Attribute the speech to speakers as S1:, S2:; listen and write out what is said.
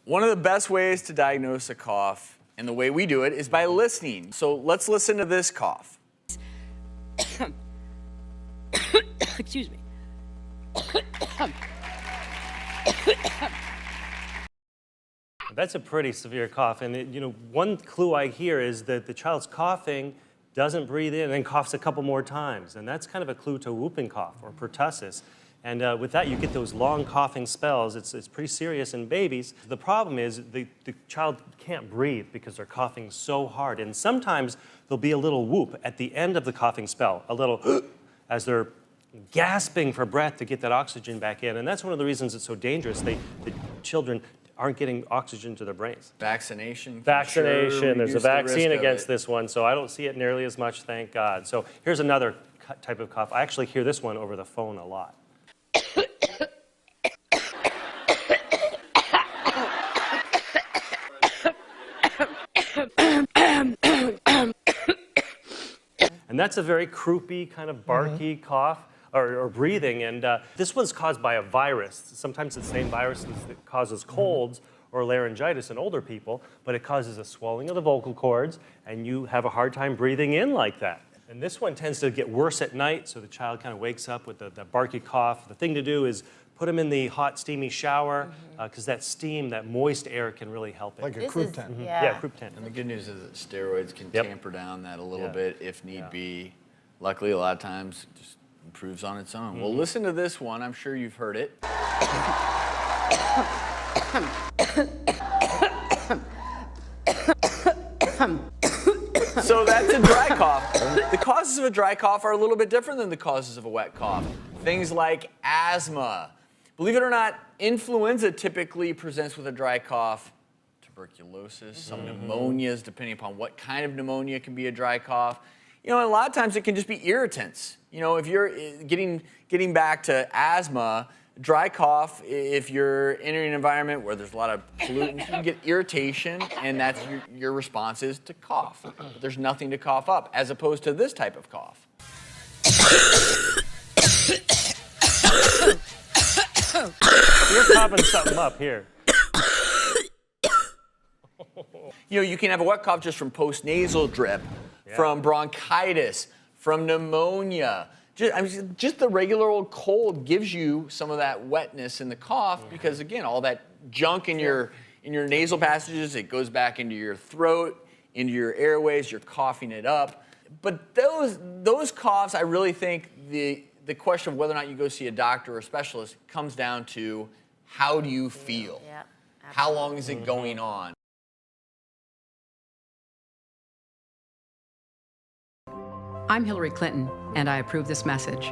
S1: One of the best ways to diagnose a cough, and the way we do it, is by listening. So let's listen to this cough.
S2: Excuse me.
S3: That's a pretty severe cough, and one clue I hear is that the child's coughing, doesn't breathe in, and then coughs a couple more times, and that's kind of a clue to whooping cough or pertussis. And with that, you get those long coughing spells. It's pretty serious in babies. The problem is the child can't breathe because they're coughing so hard, and sometimes there'll be a little whoop at the end of the coughing spell, a little as they're gasping for breath to get that oxygen back in, and that's one of the reasons it's so dangerous. The children aren't getting oxygen to their brains.
S1: Vaccination.
S3: Vaccination.
S1: Sure,
S3: there's a vaccine against this one, so I don't see it nearly as much, thank God. So here's another type of cough. I actually hear this one over the phone a lot. And that's a very croupy, kind of barky cough. Or breathing, and this one's caused by a virus. Sometimes it's the same virus that causes colds or laryngitis in older people, but it causes a swelling of the vocal cords, and you have a hard time breathing in like that. And this one tends to get worse at night, so the child kind of wakes up with the barky cough. The thing to do is put them in the hot, steamy shower, because that steam, that moist air can really help it.
S4: Like a croup tent.
S3: Yeah, croup tent.
S1: And the good news is that steroids can tamper down that a little bit if need be. Luckily, a lot of times, just improves on its own. Well, listen to this one. I'm sure you've heard it. So that's a dry cough. The causes of a dry cough are a little bit different than the causes of a wet cough. Things like asthma. Believe it or not, influenza typically presents with a dry cough. Tuberculosis, some pneumonias, depending upon what kind of pneumonia can be a dry cough. You know, a lot of times it can just be irritants. You know, if you're getting back to asthma, dry cough, if you're in an environment where there's a lot of pollutants, you can get irritation, and that's your response is to cough. But there's nothing to cough up, as opposed to this type of cough.
S3: You're coughing something up here.
S1: You know, you can have a wet cough just from postnasal drip, from bronchitis, from pneumonia. Just the regular old cold gives you some of that wetness in the cough because, again, all that junk in your nasal passages, it goes back into your throat, into your airways, you're coughing it up. But those coughs, I really think the question of whether or not you go see a doctor or a specialist comes down to how do you feel? How long is it going on?
S5: I'm Hillary Clinton, and I approve this message.